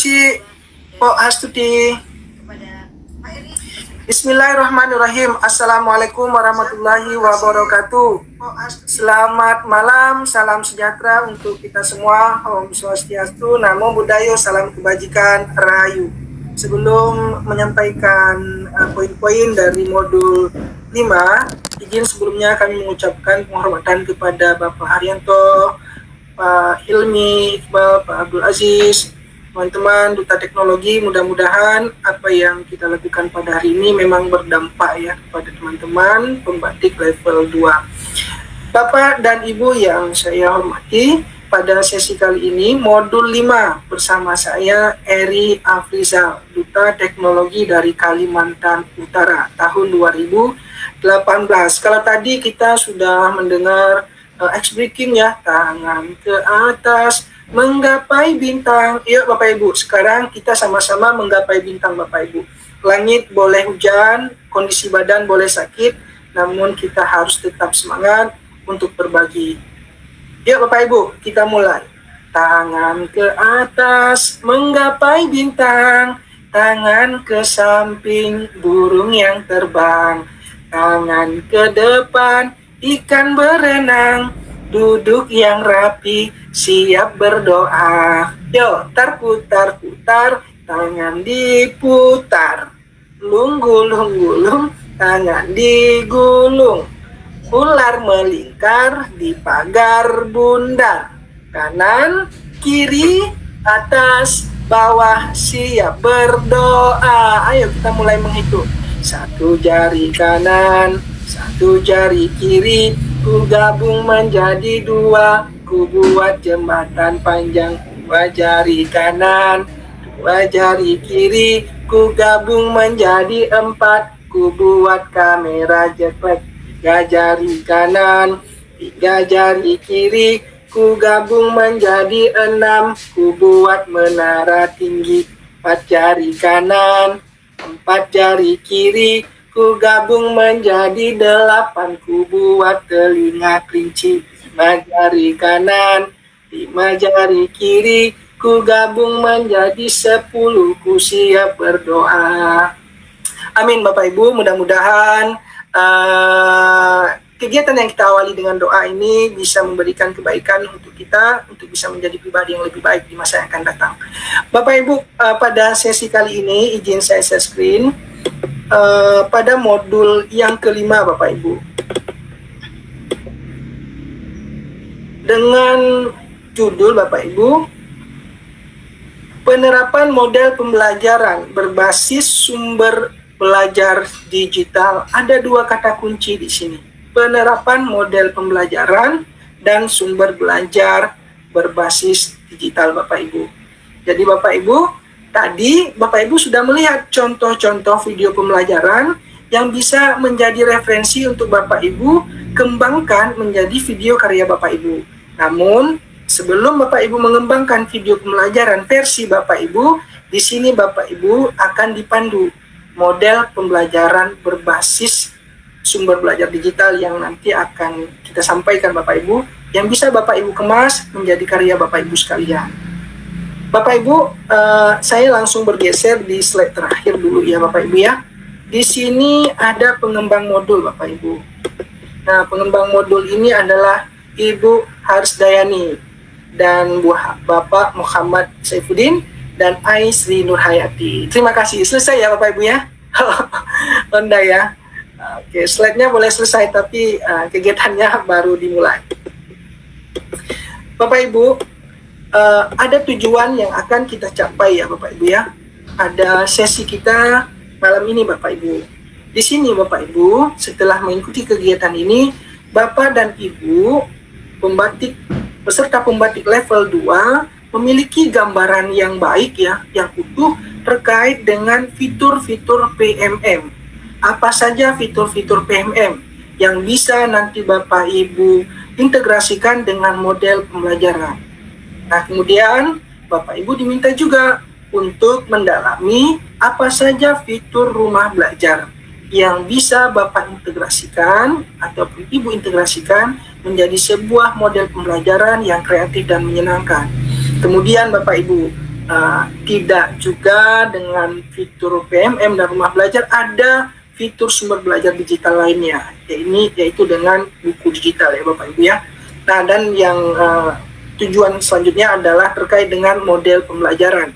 Si Po Astuti. Bismillahirrahmanirrahim. Assalamualaikum warahmatullahi wabarakatuh. Selamat malam, salam sejahtera untuk kita semua. Om Swastiastu, Namo Buddhaya, salam kebajikan, Rahayu. Sebelum menyampaikan poin-poin dari modul 5, izin sebelumnya kami mengucapkan penghormatan kepada Bapak Haryanto, Pak Hilmi, Iqbal, Pak Abdul Aziz, teman-teman Duta Teknologi. Mudah-mudahan apa yang kita lakukan pada hari ini memang berdampak ya kepada teman-teman pembatik level 2. Bapak dan Ibu yang saya hormati, pada sesi kali ini modul 5 bersama saya Eri Afrizal, Duta Teknologi dari Kalimantan Utara tahun 2018. Kalau tadi kita sudah mendengar X-breaking ya, tangan ke atas menggapai bintang. Yuk Bapak Ibu, sekarang kita sama-sama menggapai bintang Bapak Ibu. Langit boleh hujan, kondisi badan boleh sakit, namun kita harus tetap semangat untuk berbagi. Yuk Bapak Ibu, kita mulai. Tangan ke atas menggapai bintang, tangan ke samping burung yang terbang, tangan ke depan ikan berenang, duduk yang rapi, siap berdoa. Yo, putar-putar, tangan diputar. Lung-gulung-gulung, tangan digulung. Ular melingkar di pagar bundar. Kanan, kiri, atas, bawah, siap berdoa. Ayo kita mulai menghitung. Satu jari kanan, satu jari kiri, ku gabung menjadi dua, ku buat jembatan panjang. Dua jari kanan, dua jari kiri, ku gabung menjadi empat, ku buat kamera jetpack. Tiga jari kanan, tiga jari kiri, ku gabung menjadi enam, ku buat menara tinggi. Empat jari kanan, empat jari kiri, ku gabung menjadi delapan, ku buat telinga kelinci. Lima jari kanan, lima jari kiri, ku gabung menjadi 10, ku siap berdoa. Amin Bapak Ibu, mudah-mudahan kegiatan yang kita awali dengan doa ini bisa memberikan kebaikan untuk kita, untuk bisa menjadi pribadi yang lebih baik di masa yang akan datang. Bapak Ibu, pada sesi kali ini izin saya share screen pada modul yang kelima Bapak Ibu, dengan judul Bapak Ibu, penerapan model pembelajaran berbasis sumber belajar digital. Ada dua kata kunci di sini, penerapan model pembelajaran dan sumber belajar berbasis digital Bapak Ibu. Jadi Bapak Ibu, tadi Bapak Ibu sudah melihat contoh-contoh video pembelajaran yang bisa menjadi referensi untuk Bapak Ibu kembangkan menjadi video karya Bapak Ibu. Namun, sebelum Bapak Ibu mengembangkan video pembelajaran versi Bapak Ibu, di sini Bapak Ibu akan dipandu model pembelajaran berbasis sumber belajar digital yang nanti akan kita sampaikan Bapak Ibu, yang bisa Bapak Ibu kemas menjadi karya Bapak Ibu sekalian. Bapak Ibu, saya langsung bergeser di slide terakhir dulu ya Bapak Ibu ya. Di sini ada pengembang modul Bapak Ibu. Nah, pengembang modul ini adalah Ibu Harsdayani dan Bapak Muhammad Saifuddin dan Sri Nurhayati. Terima kasih. Selesai ya Bapak Ibu ya. Honda ya. Oke, slide-nya boleh selesai tapi kegiatannya baru dimulai. Bapak Ibu, ada tujuan yang akan kita capai ya Bapak Ibu ya. Ada sesi kita malam ini Bapak Ibu. Di sini Bapak Ibu, setelah mengikuti kegiatan ini, Bapak dan Ibu pembatik peserta pembatik level 2 memiliki gambaran yang baik ya, yang utuh terkait dengan fitur-fitur PMM. Apa saja fitur-fitur PMM yang bisa nanti Bapak Ibu integrasikan dengan model pembelajaran. Nah, kemudian Bapak Ibu diminta juga untuk mendalami apa saja fitur rumah belajar yang bisa Bapak integrasikan ataupun Ibu integrasikan menjadi sebuah model pembelajaran yang kreatif dan menyenangkan. Kemudian Bapak Ibu, Tidak juga dengan fitur PMM dan rumah belajar, ada fitur sumber belajar digital lainnya, yaitu dengan buku digital ya Bapak Ibu ya. Nah, dan yang tujuan selanjutnya adalah terkait dengan model pembelajaran.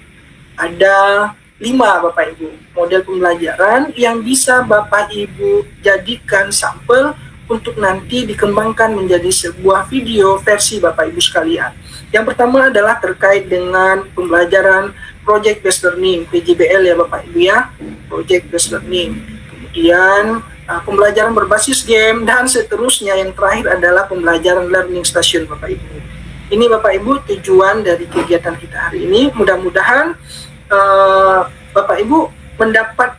Ada 5 Bapak Ibu model pembelajaran yang bisa Bapak Ibu jadikan sampel untuk nanti dikembangkan menjadi sebuah video versi Bapak Ibu sekalian. Yang pertama adalah terkait dengan pembelajaran Project Based Learning, PJBL ya Bapak Ibu ya, Project Based Learning. Kemudian pembelajaran berbasis game, dan seterusnya. Yang terakhir adalah pembelajaran Learning Station Bapak Ibu. Ini Bapak Ibu tujuan dari kegiatan kita hari ini. Mudah-mudahan Bapak Ibu mendapat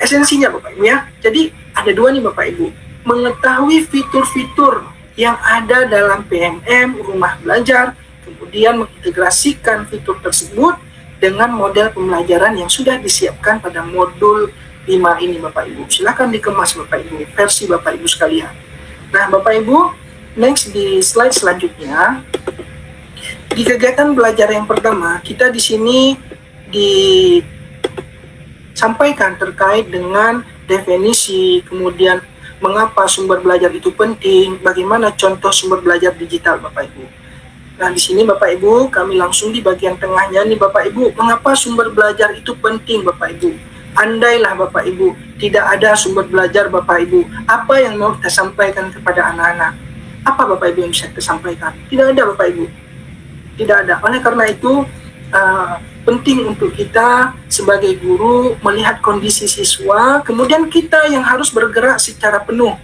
esensinya Bapak Ibu ya. Jadi ada 2 nih Bapak Ibu, mengetahui fitur-fitur yang ada dalam PMM rumah belajar, kemudian mengintegrasikan fitur tersebut dengan model pembelajaran yang sudah disiapkan pada modul 5 ini Bapak Ibu. Silakan dikemas Bapak Ibu, versi Bapak Ibu sekalian. Nah Bapak Ibu, next di slide selanjutnya, di kegiatan belajar yang pertama, kita di sini disampaikan terkait dengan definisi, kemudian mengapa sumber belajar itu penting, bagaimana contoh sumber belajar digital Bapak Ibu. Nah di sini Bapak Ibu, kami langsung di bagian tengahnya nih Bapak Ibu, mengapa sumber belajar itu penting Bapak Ibu. Andailah Bapak Ibu tidak ada sumber belajar Bapak Ibu, apa yang mau kita sampaikan kepada anak-anak? Apa Bapak Ibu yang bisa kita sampaikan? Tidak ada Bapak Ibu, tidak ada. Oleh karena itu penting untuk kita sebagai guru melihat kondisi siswa, kemudian kita yang harus bergerak secara penuh.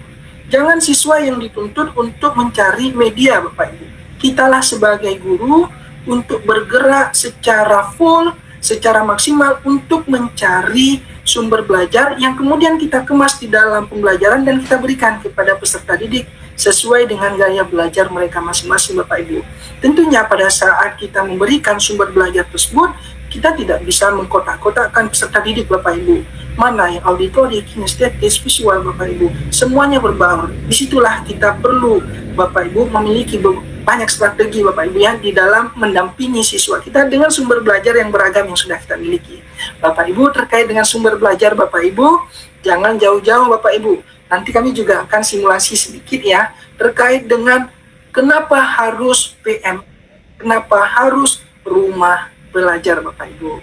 Jangan siswa yang dituntut untuk mencari media Bapak Ibu. Kitalah sebagai guru untuk bergerak secara full, secara maksimal untuk mencari sumber belajar yang kemudian kita kemas di dalam pembelajaran dan kita berikan kepada peserta didik sesuai dengan gaya belajar mereka masing-masing Bapak Ibu. Tentunya pada saat kita memberikan sumber belajar tersebut, kita tidak bisa mengkotak-kotakkan peserta didik Bapak Ibu. Mana yang auditori, kinestetis, visual Bapak Ibu, semuanya berbaur. Disitulah kita perlu Bapak Ibu memiliki banyak strategi Bapak Ibu ya di dalam mendampingi siswa kita dengan sumber belajar yang beragam yang sudah kita miliki. Bapak Ibu, terkait dengan sumber belajar Bapak Ibu, jangan jauh-jauh Bapak Ibu. Nanti kami juga akan simulasi sedikit ya terkait dengan kenapa harus PM, kenapa harus rumah belajar Bapak Ibu.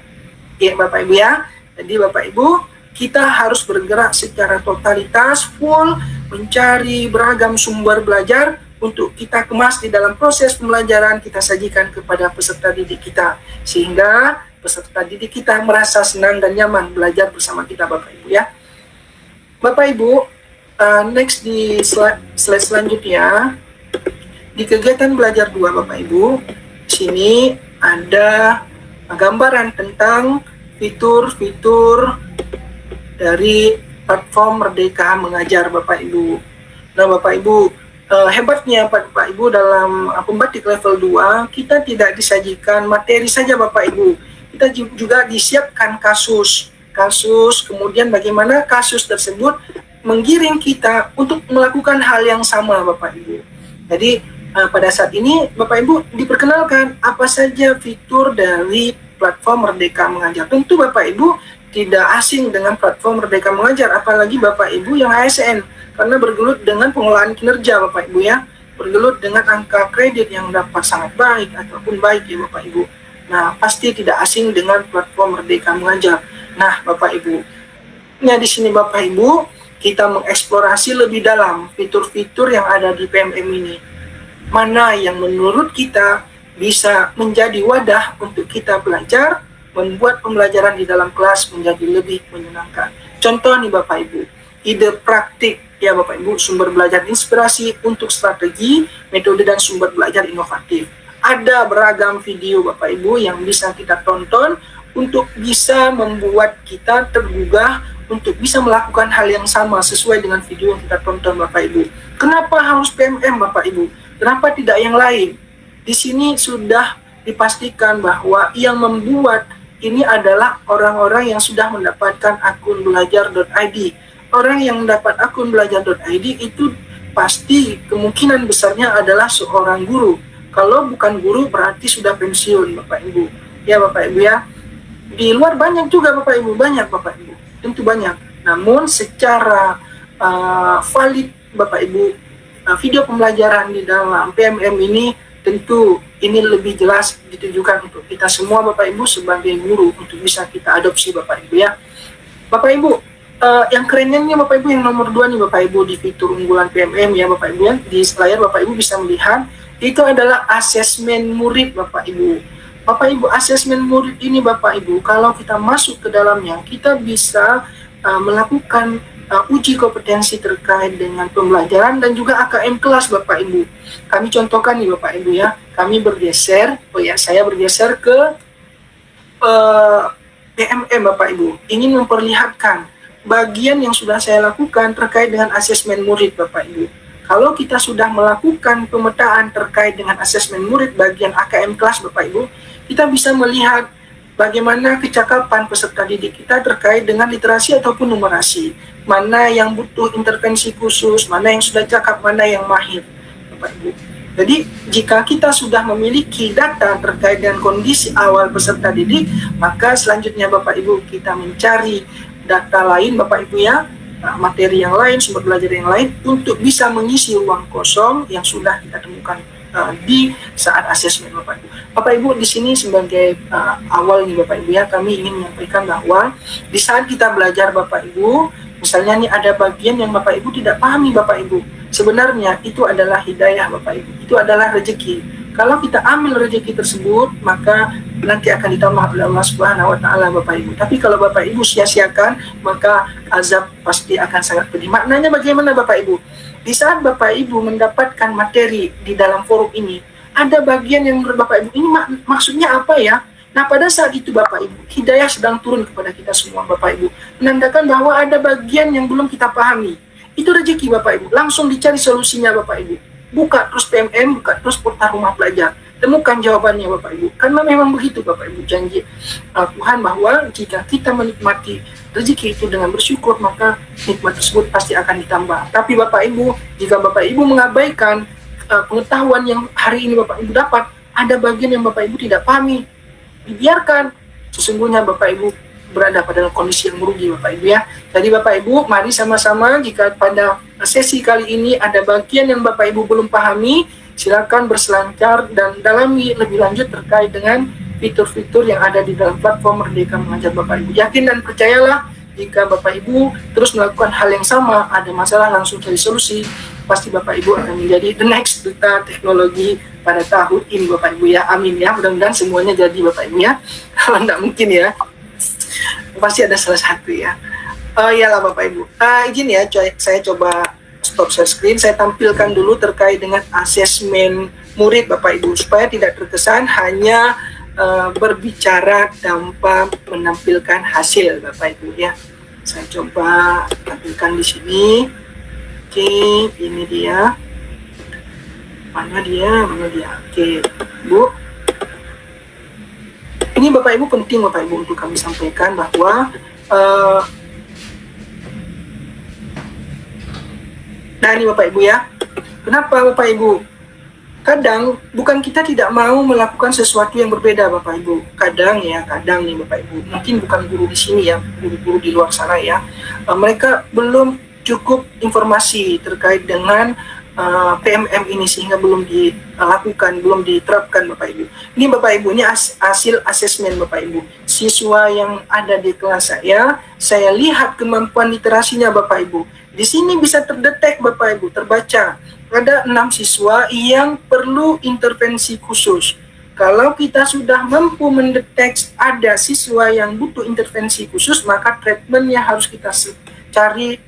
Ya Bapak Ibu ya. Jadi Bapak Ibu, kita harus bergerak secara totalitas full mencari beragam sumber belajar untuk kita kemas di dalam proses pembelajaran, kita sajikan kepada peserta didik kita sehingga peserta didik kita merasa senang dan nyaman belajar bersama kita Bapak Ibu ya. Bapak Ibu, next di slide selanjutnya, di kegiatan belajar 2 Bapak Ibu, sini ada gambaran tentang fitur-fitur dari platform Merdeka Mengajar Bapak Ibu. Nah Bapak Ibu, hebatnya Bapak Ibu dalam pembatik level 2, kita tidak disajikan materi saja Bapak Ibu, kita juga disiapkan kasus, kemudian bagaimana kasus tersebut menggiring kita untuk melakukan hal yang sama Bapak Ibu. Jadi pada saat ini Bapak Ibu diperkenalkan apa saja fitur dari platform Merdeka Mengajar. Tentu Bapak Ibu tidak asing dengan platform Merdeka Mengajar, apalagi Bapak Ibu yang ASN, karena bergelut dengan pengelolaan kinerja Bapak Ibu ya, bergelut dengan angka kredit yang dapat sangat baik ataupun baik ya Bapak Ibu. Nah pasti tidak asing dengan platform Merdeka Mengajar. Nah Bapak Ibu, nah di sini Bapak Ibu kita mengeksplorasi lebih dalam fitur-fitur yang ada di PMM ini. Mana yang menurut kita bisa menjadi wadah untuk kita belajar, membuat pembelajaran di dalam kelas menjadi lebih menyenangkan. Contoh nih Bapak Ibu, ide praktik ya Bapak Ibu, sumber belajar inspirasi untuk strategi, metode dan sumber belajar inovatif. Ada beragam video Bapak Ibu yang bisa kita tonton untuk bisa membuat kita tergugah untuk bisa melakukan hal yang sama sesuai dengan video yang kita tonton Bapak Ibu. Kenapa harus PMM Bapak Ibu? Kenapa tidak yang lain? Di sini sudah dipastikan bahwa yang membuat ini adalah orang-orang yang sudah mendapatkan akun belajar.id. Orang yang mendapat akun belajar.id itu pasti kemungkinan besarnya adalah seorang guru. Kalau bukan guru berarti sudah pensiun Bapak Ibu. ya Bapak Ibu ya. Di luar banyak juga Bapak Ibu, banyak Bapak Ibu, tentu banyak. Namun secara valid Bapak Ibu, video pembelajaran di dalam PMM ini tentu ini lebih jelas ditujukan untuk kita semua Bapak Ibu sebagai guru untuk bisa kita adopsi Bapak Ibu ya. Bapak Ibu, yang kerennya nih Bapak Ibu, yang nomor 2 nih Bapak Ibu di fitur unggulan PMM ya Bapak Ibu ya. Di layar Bapak Ibu bisa melihat itu adalah asesmen murid Bapak Ibu. Bapak Ibu, asesmen murid ini Bapak Ibu, kalau kita masuk ke dalamnya, kita bisa melakukan uji kompetensi terkait dengan pembelajaran dan juga AKM kelas Bapak Ibu. Kami contohkan nih Bapak Ibu ya, kami bergeser, saya bergeser ke PMM Bapak Ibu, ingin memperlihatkan bagian yang sudah saya lakukan terkait dengan asesmen murid Bapak Ibu. Kalau kita sudah melakukan pemetaan terkait dengan asesmen murid bagian AKM kelas Bapak Ibu, kita bisa melihat bagaimana kecakapan peserta didik kita terkait dengan literasi ataupun numerasi. Mana yang butuh intervensi khusus, mana yang sudah cakap, mana yang mahir Bapak Ibu. Jadi jika kita sudah memiliki data terkait dengan kondisi awal peserta didik, maka selanjutnya Bapak Ibu kita mencari data lain Bapak Ibu ya, materi yang lain, sumber belajar yang lain untuk bisa mengisi ruang kosong yang sudah kita temukan di saat asesmen Bapak Ibu. Bapak Ibu di sini sebagai awal nih Bapak Ibu ya, kami ingin menyampaikan bahwa di saat kita belajar Bapak Ibu, misalnya nih ada bagian yang Bapak Ibu tidak pahami Bapak Ibu, sebenarnya itu adalah hidayah Bapak Ibu, itu adalah rezeki. Kalau kita ambil rezeki tersebut, maka nanti akan ditambah oleh Allah Subhanahu wa Ta'ala Bapak Ibu. Tapi kalau Bapak Ibu sia-siakan, maka azab pasti akan sangat pedih. Maknanya bagaimana Bapak Ibu? Di saat Bapak Ibu mendapatkan materi di dalam forum ini, ada bagian yang menurut Bapak Ibu, ini maksudnya apa ya? Nah pada saat itu Bapak Ibu, hidayah sedang turun kepada kita semua Bapak Ibu, menandakan bahwa ada bagian yang belum kita pahami. Itu rezeki Bapak Ibu, langsung dicari solusinya Bapak Ibu. Buka terus PMM, buka terus portal rumah belajar, temukan jawabannya Bapak Ibu. Karena memang begitu Bapak Ibu, janji Tuhan bahwa jika kita menikmati rezeki itu dengan bersyukur, maka nikmat tersebut pasti akan ditambah. Tapi Bapak Ibu, jika Bapak Ibu mengabaikan pengetahuan yang hari ini Bapak Ibu dapat, ada bagian yang Bapak Ibu tidak pahami, dibiarkan, sesungguhnya Bapak Ibu berada pada kondisi yang merugi Bapak Ibu ya. Jadi Bapak Ibu, mari sama-sama jika pada sesi kali ini ada bagian yang Bapak Ibu belum pahami, silakan berselancar dan dalami lebih lanjut terkait dengan fitur-fitur yang ada di dalam platform Merdeka Mengajar Bapak Ibu. Yakin dan percayalah, jika Bapak Ibu terus melakukan hal yang sama, ada masalah langsung cari solusi, pasti Bapak Ibu akan menjadi the next duta teknologi pada tahun ini Bapak Ibu ya. Amin ya, mudah-mudahan semuanya jadi Bapak Ibu ya. Kalau tidak mungkin ya, pasti ada salah satu ya. Iyalah Bapak Ibu. Izin ya, saya coba stop share screen. Saya tampilkan dulu terkait dengan asesmen murid Bapak Ibu, supaya tidak terkesan hanya berbicara tanpa menampilkan hasil Bapak Ibu ya. Saya coba tampilkan di sini. Oke, ini dia. Mana dia? Oke, Bu. Ini Bapak Ibu penting Bapak Ibu untuk kami sampaikan bahwa nah ini Bapak Ibu ya. Kenapa Bapak Ibu? Kadang bukan kita tidak mau melakukan sesuatu yang berbeda Bapak Ibu. Kadang nih Bapak Ibu, mungkin bukan guru di sini ya, guru-guru di luar sana ya, mereka belum cukup informasi terkait dengan PMM ini sehingga belum dilakukan, belum diterapkan Bapak Ibu. Ini Bapak Ibu, ini hasil asesmen Bapak Ibu. Siswa yang ada di kelas saya lihat kemampuan literasinya Bapak Ibu. Di sini bisa terdetek Bapak Ibu, terbaca. Ada 6 siswa yang perlu intervensi khusus. Kalau kita sudah mampu mendeteksi ada siswa yang butuh intervensi khusus, maka treatmentnya harus kita cari,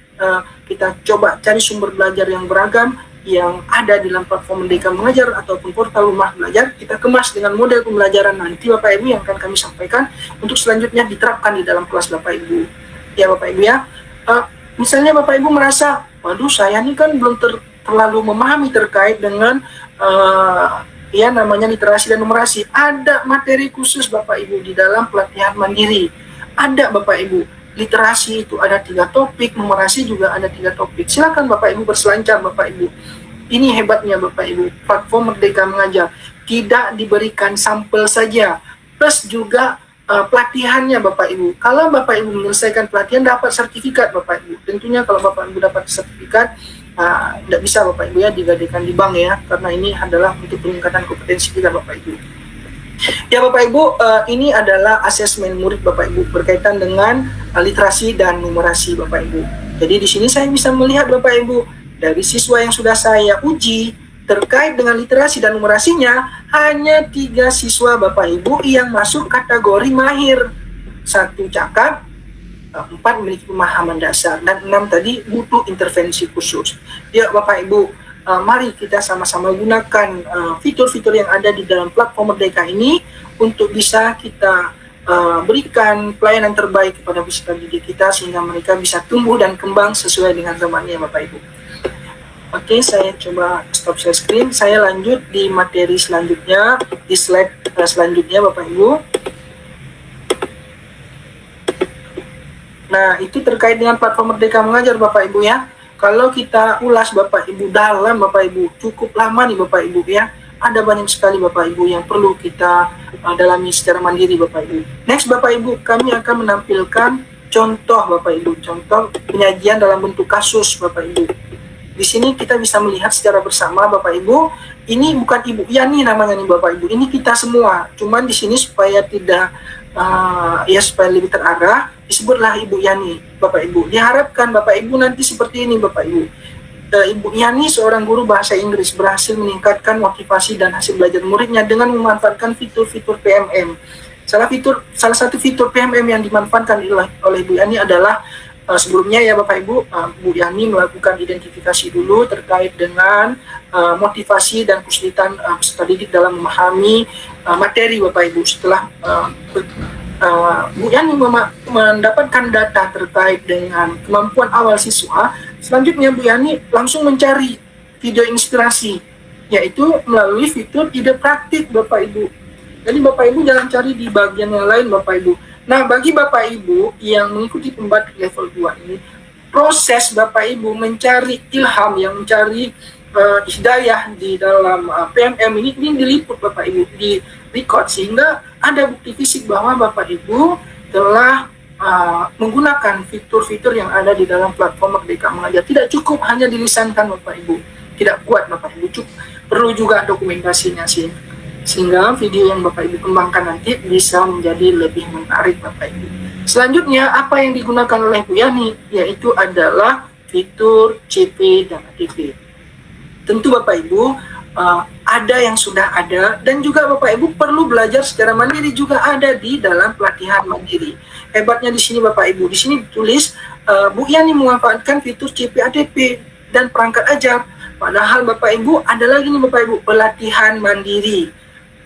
kita coba cari sumber belajar yang beragam yang ada di dalam platform Merdeka Mengajar ataupun portal rumah belajar. Kita kemas dengan model pembelajaran nanti Bapak Ibu yang akan kami sampaikan untuk selanjutnya diterapkan di dalam kelas Bapak Ibu. Ya Bapak Ibu ya. Misalnya Bapak Ibu merasa, waduh saya ini kan belum terlalu memahami terkait dengan ya namanya literasi dan numerasi. Ada materi khusus Bapak Ibu di dalam pelatihan mandiri. Ada Bapak Ibu, literasi itu ada 3 topik, numerasi juga ada 3 topik. Silakan Bapak Ibu berselancar Bapak Ibu. Ini hebatnya Bapak Ibu, platform Merdeka Mengajar. Tidak diberikan sampel saja, plus juga pelatihannya Bapak Ibu. Kalau Bapak Ibu menyelesaikan pelatihan dapat sertifikat Bapak Ibu. Tentunya kalau Bapak Ibu dapat sertifikat tidak bisa Bapak Ibu ya digadaikan di bank ya, karena ini adalah untuk peningkatan kompetensi kita Bapak Ibu. Ya Bapak Ibu, ini adalah asesmen murid Bapak Ibu berkaitan dengan literasi dan numerasi Bapak Ibu. Jadi di sini saya bisa melihat Bapak Ibu dari siswa yang sudah saya uji terkait dengan literasi dan numerasinya hanya 3 siswa Bapak Ibu yang masuk kategori mahir. 1 cakap, 4 memiliki pemahaman dasar, dan 6 tadi butuh intervensi khusus. Ya Bapak Ibu, mari kita sama-sama gunakan fitur-fitur yang ada di dalam platform Merdeka ini untuk bisa kita berikan pelayanan terbaik kepada peserta didik kita sehingga mereka bisa tumbuh dan kembang sesuai dengan zamannya Bapak Ibu. Oke, saya coba stop share screen. Saya lanjut di materi selanjutnya, di slide selanjutnya Bapak Ibu. Nah, itu terkait dengan platform Merdeka Mengajar Bapak Ibu ya. Kalau kita ulas Bapak Ibu dalam Bapak Ibu, cukup lama nih Bapak Ibu ya. Ada banyak sekali Bapak Ibu yang perlu kita dalami secara mandiri Bapak Ibu. Next Bapak Ibu, kami akan menampilkan contoh Bapak Ibu, contoh penyajian dalam bentuk kasus Bapak Ibu. Di sini kita bisa melihat secara bersama Bapak Ibu, ini bukan Ibu Yani namanya nih Bapak Ibu, ini kita semua. Cuman di sini supaya tidak supaya lebih terarah, disebutlah Ibu Yani Bapak Ibu. Diharapkan Bapak Ibu nanti seperti ini Bapak Ibu. Ibu Yani seorang guru bahasa Inggris berhasil meningkatkan motivasi dan hasil belajar muridnya dengan memanfaatkan fitur-fitur PMM. Salah satu fitur PMM yang dimanfaatkan oleh Ibu Yani adalah sebelumnya ya Bapak Ibu, Bu Yani melakukan identifikasi dulu terkait dengan motivasi dan kesulitan peserta didik dalam memahami materi Bapak Ibu. Setelah Bu Yani mendapatkan data terkait dengan kemampuan awal siswa, selanjutnya Bu Yani langsung mencari video inspirasi, yaitu melalui fitur ide praktik Bapak Ibu. Jadi Bapak Ibu jangan cari di bagian yang lain Bapak Ibu. Nah, bagi Bapak Ibu yang mengikuti pembatik level 2 ini, proses Bapak Ibu mencari ilham, yang mencari hidayah di dalam PMM ini diliput Bapak Ibu, di record, sehingga ada bukti fisik bahwa Bapak Ibu telah menggunakan fitur-fitur yang ada di dalam platform Merdeka Mengajar. Tidak cukup hanya dilisankan Bapak Ibu, tidak kuat Bapak Ibu, perlu juga dokumentasinya sih. Sehingga video yang Bapak Ibu kembangkan nanti bisa menjadi lebih menarik Bapak Ibu. Selanjutnya, apa yang digunakan oleh Bu Yani, yaitu adalah fitur CP dan ATP. Tentu Bapak Ibu, ada yang sudah ada, dan juga Bapak Ibu perlu belajar secara mandiri juga ada di dalam pelatihan mandiri. Hebatnya di sini Bapak Ibu, di sini ditulis Bu Yani memanfaatkan fitur CP ATP dan perangkat ajar. Padahal Bapak Ibu, ada lagi nih Bapak Ibu, pelatihan mandiri.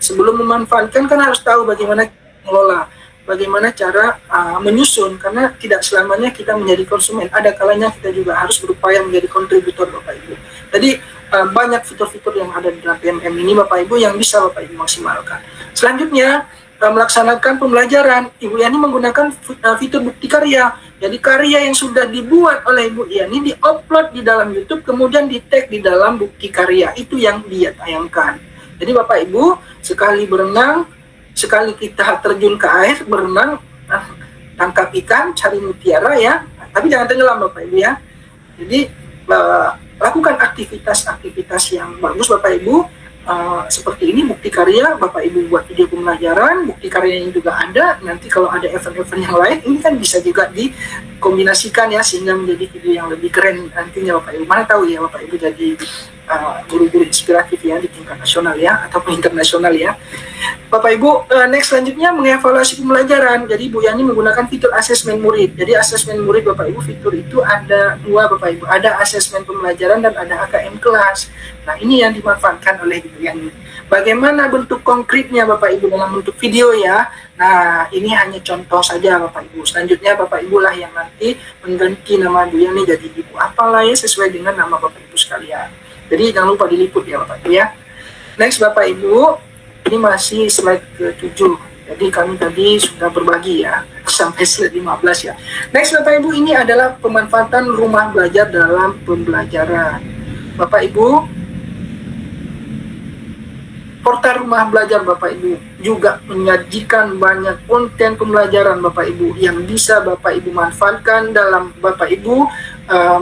Sebelum memanfaatkan kan harus tahu bagaimana mengelola, bagaimana cara menyusun, karena tidak selamanya kita menjadi konsumen. Ada kalanya kita juga harus berupaya menjadi kontributor Bapak Ibu. Jadi banyak fitur-fitur yang ada di dalam PMM ini Bapak Ibu yang bisa Bapak Ibu maksimalkan. Selanjutnya, melaksanakan pembelajaran, Ibu Yani menggunakan fitur bukti karya. Jadi karya yang sudah dibuat oleh Ibu Yani di-upload di dalam YouTube, kemudian di-tag di dalam bukti karya. Itu yang dia tayangkan. Jadi Bapak Ibu, sekali berenang, sekali kita terjun ke air, berenang, tangkap ikan, cari mutiara ya, tapi jangan tenggelam Bapak Ibu ya. Jadi lakukan aktivitas-aktivitas yang bagus Bapak Ibu. Seperti ini bukti karya, Bapak Ibu buat video pembelajaran, bukti karyanya juga ada. Nanti kalau ada event-event yang lain, ini kan bisa juga dikombinasikan ya, sehingga menjadi video yang lebih keren nantinya Bapak Ibu. Mana tahu ya Bapak Ibu jadi guru-guru inspiratif ya di tingkat nasional ya, ataupun internasional ya. Bapak Ibu, next selanjutnya mengevaluasi pembelajaran. Jadi Bu Yani menggunakan fitur asesmen murid. Jadi asesmen murid Bapak Ibu, fitur itu ada 2 Bapak Ibu, ada asesmen pembelajaran dan ada AKM kelas. Nah, ini yang dimanfaatkan oleh Bu Yani. Bagaimana bentuk konkretnya Bapak Ibu dalam bentuk video ya. Nah, ini hanya contoh saja Bapak Ibu. Selanjutnya Bapak Ibu lah yang nanti mengganti nama Bu Yani jadi Ibu apalah ya, sesuai dengan nama Bapak Ibu sekalian. Jadi jangan lupa diliput ya Bapak Ibu ya. Next Bapak Ibu, ini masih slide ke-7. Jadi kami tadi sudah berbagi ya sampai slide 15 ya. Next Bapak Ibu, ini adalah pemanfaatan rumah belajar dalam pembelajaran. Bapak Ibu, portal rumah belajar Bapak Ibu juga menyajikan banyak konten pembelajaran Bapak Ibu yang bisa Bapak Ibu manfaatkan dalam Bapak Ibu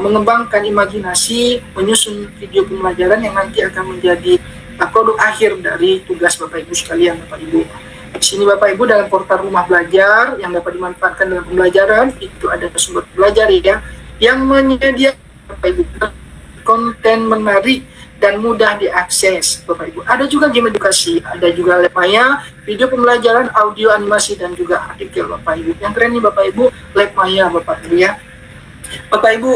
mengembangkan imajinasi, menyusun video pembelajaran yang nanti akan menjadi produk akhir dari tugas Bapak Ibu sekalian Bapak Ibu. Di sini Bapak Ibu dalam portal rumah belajar yang dapat dimanfaatkan dalam pembelajaran itu ada sumber belajar ya yang menyediakan Bapak Ibu konten menarik dan mudah diakses Bapak Ibu. Ada juga game edukasi, ada juga lab maya, video pembelajaran, audio, animasi, dan juga artikel Bapak Ibu. Yang keren nih Bapak Ibu, lab maya Bapak Ibu ya. Bapak Ibu,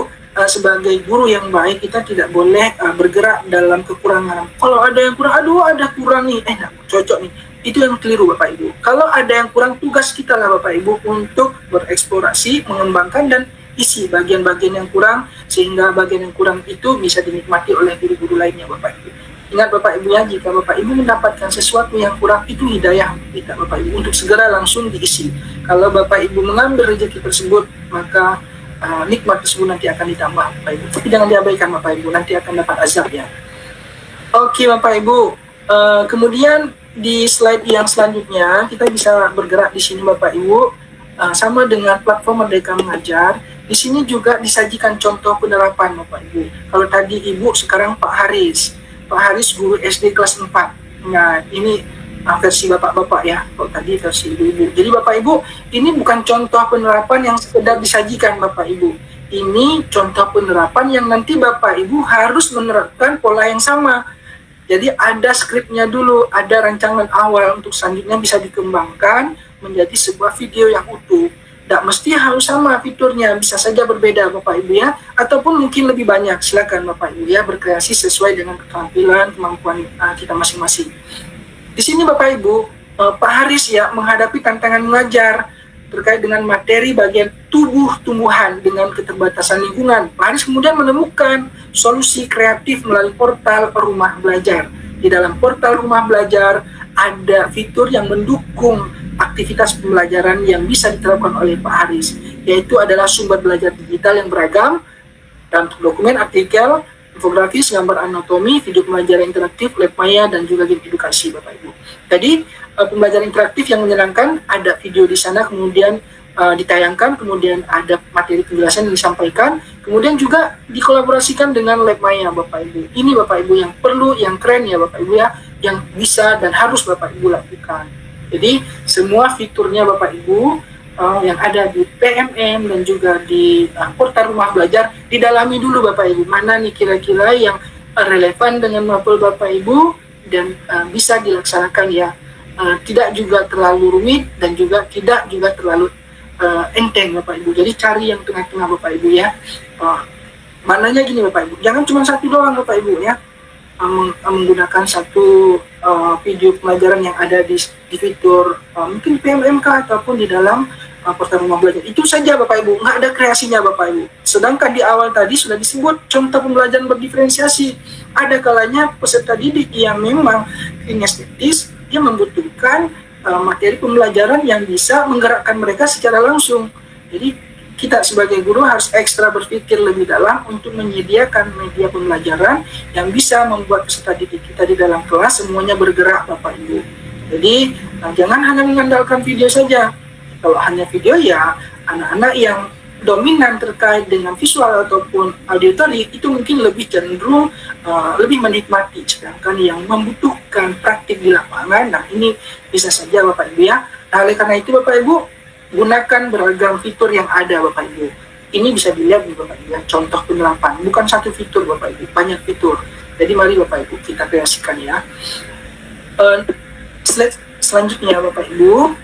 sebagai guru yang baik kita tidak boleh bergerak dalam kekurangan. Kalau ada yang kurang, aduh ada kurang nih, nah, cocok nih. Itu yang keliru Bapak Ibu. Kalau ada yang kurang, tugas kita lah Bapak Ibu untuk bereksplorasi, mengembangkan, dan isi bagian-bagian yang kurang sehingga bagian yang kurang itu bisa dinikmati oleh guru-guru lainnya Bapak Ibu. Ingat Bapak Ibu ya, jika Bapak Ibu mendapatkan sesuatu yang kurang itu hidayah untuk kita Bapak Ibu untuk segera langsung diisi. Kalau Bapak Ibu mengambil rezeki tersebut maka nikmat tersebut nanti akan ditambah Bapak Ibu. Tapi jangan diabaikan Bapak Ibu, nanti akan dapat azab ya. Oke Bapak Ibu, kemudian di slide yang selanjutnya kita bisa bergerak di sini Bapak Ibu. Sama dengan platform Merdeka Mengajar, di sini juga disajikan contoh penerapan Bapak Ibu. Kalau tadi Ibu, sekarang Pak Haris. Pak Haris guru SD kelas 4. Nah, ini versi Bapak-Bapak ya. Kalau tadi versi Ibu-Ibu. Jadi Bapak Ibu, ini bukan contoh penerapan yang sekedar disajikan Bapak Ibu. Ini contoh penerapan yang nanti Bapak Ibu harus menerapkan pola yang sama. Jadi ada skripnya dulu, ada rancangan awal untuk selanjutnya bisa dikembangkan menjadi sebuah video yang utuh. Tidak mesti harus sama fiturnya, bisa saja berbeda Bapak Ibu ya, ataupun mungkin lebih banyak. Silakan Bapak Ibu ya berkreasi sesuai dengan keterampilan, kemampuan kita masing-masing. Di sini Bapak Ibu, Pak Haris ya menghadapi tantangan mengajar terkait dengan materi bagian tubuh tumbuhan dengan keterbatasan lingkungan. Pak Haris kemudian menemukan solusi kreatif melalui portal rumah belajar. Di dalam portal rumah belajar ada fitur yang mendukung aktivitas pembelajaran yang bisa diterapkan oleh Pak Haris, yaitu adalah sumber belajar digital yang beragam dan dokumen, artikel, infografis, gambar anatomi, video pembelajaran interaktif, lab maya, dan juga game edukasi Bapak Ibu. Jadi pembelajaran interaktif yang menyenangkan, ada video di sana kemudian ditayangkan, kemudian ada materi penjelasan yang disampaikan, kemudian juga dikolaborasikan dengan lab maya Bapak Ibu. Ini Bapak Ibu yang perlu, yang keren ya Bapak Ibu ya, yang bisa dan harus Bapak Ibu lakukan. Jadi semua fiturnya Bapak Ibu yang ada di PMM dan juga di portal rumah belajar didalami dulu Bapak Ibu, mana nih kira-kira yang relevan dengan mapel Bapak Ibu dan bisa dilaksanakan ya, tidak juga terlalu rumit dan juga tidak juga terlalu enteng Bapak Ibu. Jadi cari yang tengah-tengah Bapak Ibu ya. Mananya gini Bapak Ibu, jangan cuma satu doang Bapak Ibu ya, menggunakan satu video pelajaran yang ada di fitur mungkin PMMK ataupun di dalam portal rumah belajar. Itu saja Bapak Ibu, nggak ada kreasinya Bapak Ibu. Sedangkan di awal tadi sudah disebut contoh pembelajaran berdiferensiasi. Ada kalanya peserta didik yang memang kinestetis, dia membutuhkan materi pembelajaran yang bisa menggerakkan mereka secara langsung. Jadi kita sebagai guru harus ekstra berpikir lebih dalam untuk menyediakan media pembelajaran yang bisa membuat peserta didik kita di dalam kelas semuanya bergerak Bapak Ibu. Jadi jangan hanya mengandalkan video saja. Kalau hanya video ya anak-anak yang dominan terkait dengan visual ataupun auditory itu mungkin lebih cenderung lebih menikmati, sedangkan yang membutuhkan praktik di lapangan, nah ini bisa saja Bapak Ibu ya. Nah, oleh karena itu Bapak Ibu, gunakan beragam fitur yang ada Bapak Ibu. Ini bisa dilihat di Bapak Ibu ya, contoh penerapan, bukan satu fitur Bapak Ibu, banyak fitur. Jadi mari Bapak Ibu kita kreasikan ya. Slide selanjutnya Bapak Ibu,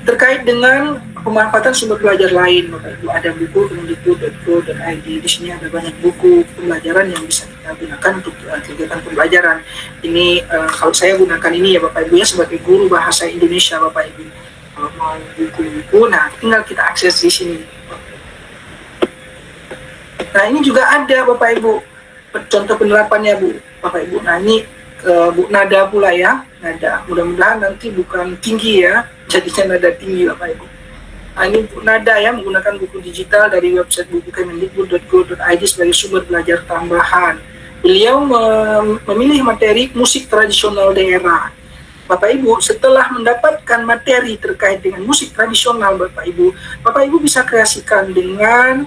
terkait dengan pemanfaatan sumber belajar lain Bapak Ibu, ada buku kemendikbud.go.id. Di sini ada banyak buku pembelajaran yang bisa kita gunakan untuk kegiatan pembelajaran. Ini kalau saya gunakan ini ya Bapak Ibu ya sebagai guru bahasa Indonesia Bapak Ibu. Kalau mau buku-buku, nah tinggal kita akses di sini. Nah ini juga ada Bapak Ibu contoh penerapannya Bu Bapak Ibu. Nah ini Bu nada pula ya, nada. Mudah-mudahan nanti bukan tinggi ya, jadinya nada tinggi Bapak Ibu. Nah, ini Bu nada ya, menggunakan buku digital dari website buku kemendikbud.go.id sebagai sumber belajar tambahan. Beliau memilih materi musik tradisional daerah. Bapak Ibu, setelah mendapatkan materi terkait dengan musik tradisional Bapak Ibu bisa kreasikan dengan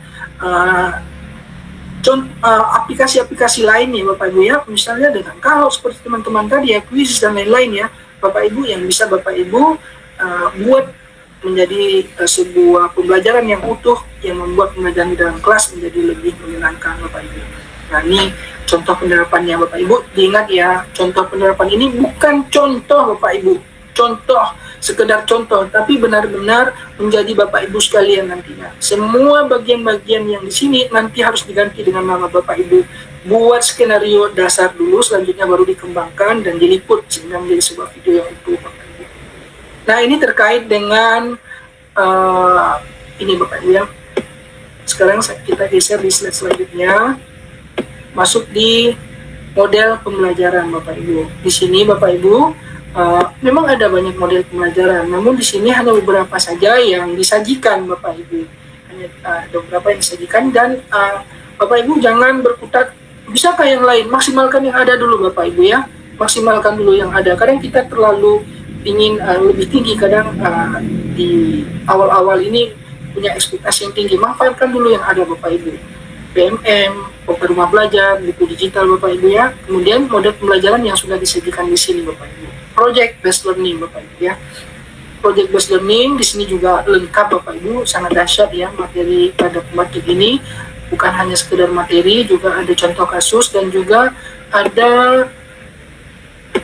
aplikasi-aplikasi lain ya Bapak Ibu ya, misalnya dengan kalau seperti teman-teman tadi ya, quiz dan lain-lain ya Bapak Ibu, yang bisa Bapak Ibu buat menjadi sebuah pembelajaran yang utuh, yang membuat pembelajaran di dalam kelas menjadi lebih menyenangkan Bapak Ibu. Nah ini contoh penerapannya Bapak Ibu. Diingat ya, contoh penerapan ini bukan contoh Bapak Ibu, contoh, sekedar contoh, tapi benar-benar menjadi Bapak Ibu sekalian nantinya. Semua bagian-bagian yang di sini nanti harus diganti dengan nama Bapak Ibu. Buat skenario dasar dulu, selanjutnya baru dikembangkan dan diliput sehingga menjadi sebuah video yang utuh Bapak Ibu. Nah ini terkait dengan ini Bapak Ibu ya. Sekarang kita geser di slide selanjutnya, masuk di model pembelajaran Bapak Ibu. Di sini Bapak Ibu memang ada banyak model pembelajaran, namun di sini hanya beberapa saja yang disajikan Bapak Ibu. Hanya ada beberapa yang disajikan, dan Bapak Ibu jangan berkutat, bisakah yang lain? Maksimalkan yang ada dulu Bapak Ibu ya. Maksimalkan dulu yang ada. Kadang kita terlalu ingin lebih tinggi, kadang di awal-awal ini punya ekspektasi yang tinggi. Manfaatkan dulu yang ada Bapak Ibu. PMM, Open Rumah Belajar, buku digital Bapak Ibu ya. Kemudian model pembelajaran yang sudah disajikan di sini Bapak Ibu. Project based learning Bapak Ibu ya. Project based learning di sini juga lengkap Bapak Ibu, sangat dahsyat ya materi pada pembatik ini. Bukan hanya sekedar materi, juga ada contoh kasus dan juga ada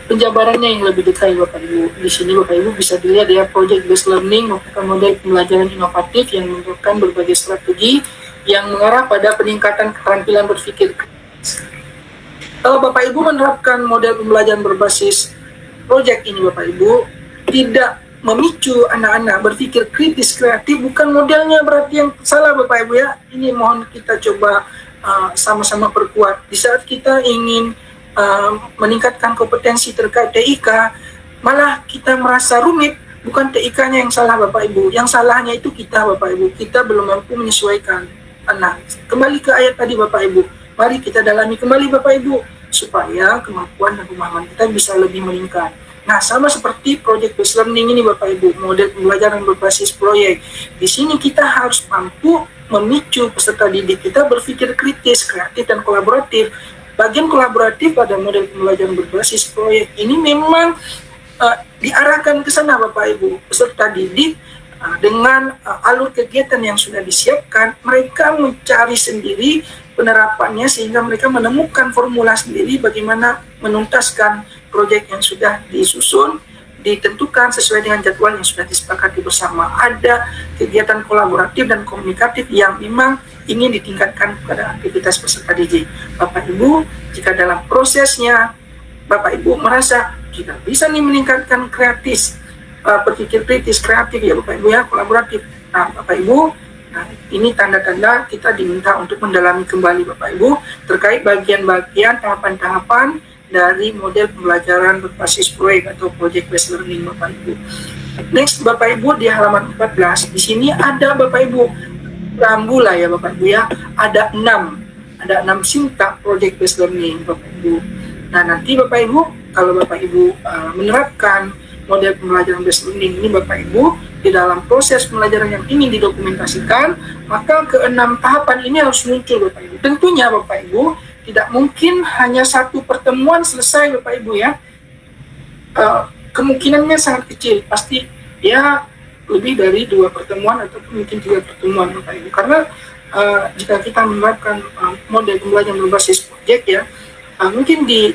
penjabarannya yang lebih detail Bapak Ibu. Di sini Bapak Ibu bisa dilihat ya, project based learning merupakan model pembelajaran inovatif yang merupakan berbagai strategi yang mengarah pada peningkatan keterampilan berpikir. Kalau Bapak Ibu menerapkan model pembelajaran berbasis project ini Bapak Ibu, tidak memicu anak-anak berpikir kritis kreatif, bukan modelnya berarti yang salah Bapak Ibu ya. Ini mohon kita coba sama-sama perkuat. Di saat kita ingin meningkatkan kompetensi terkait TIK, malah kita merasa rumit, bukan TIK-nya yang salah Bapak Ibu. Yang salahnya itu kita Bapak Ibu, kita belum mampu menyesuaikan anak. Kembali ke ayat tadi Bapak Ibu, mari kita dalami kembali Bapak Ibu, supaya kemampuan dan pemahaman kita bisa lebih meningkat. Nah, sama seperti project based learning ini Bapak Ibu, model pembelajaran berbasis proyek. Di sini kita harus mampu memicu peserta didik kita berpikir kritis, kreatif, dan kolaboratif. Bagian kolaboratif pada model pembelajaran berbasis proyek ini memang diarahkan ke sana Bapak Ibu. Peserta didik dengan alur kegiatan yang sudah disiapkan, mereka mencari sendiri penerapannya sehingga mereka menemukan formula sendiri bagaimana menuntaskan proyek yang sudah disusun, ditentukan sesuai dengan jadwal yang sudah disepakati bersama. Ada kegiatan kolaboratif dan komunikatif yang memang ingin ditingkatkan pada aktivitas peserta didik. Bapak Ibu, jika dalam prosesnya Bapak Ibu merasa kita bisa nih meningkatkan kreatif, berpikir kritis, kreatif ya Bapak Ibu ya, kolaboratif. Nah Bapak Ibu, nah ini tanda-tanda kita diminta untuk mendalami kembali Bapak Ibu terkait bagian-bagian tahapan-tahapan dari model pembelajaran berbasis proyek atau project based learning Bapak Ibu. Next Bapak Ibu, di halaman 14 di sini ada Bapak Ibu preambula ya Bapak Ibu ya, ada 6 sintak project based learning Bapak Ibu. Nah nanti Bapak Ibu, kalau Bapak Ibu menerapkan model pembelajaran based learning ini Bapak Ibu, di dalam proses pembelajaran yang ingin didokumentasikan, maka ke-6 tahapan ini harus muncul Bapak Ibu. Tentunya Bapak Ibu tidak mungkin hanya satu pertemuan selesai Bapak Ibu ya. Kemungkinannya sangat kecil, pasti ya lebih dari 2 pertemuan atau mungkin 3 pertemuan Bapak Ibu. Karena jika kita menerapkan model pembelajaran berbasis proyek ya, mungkin di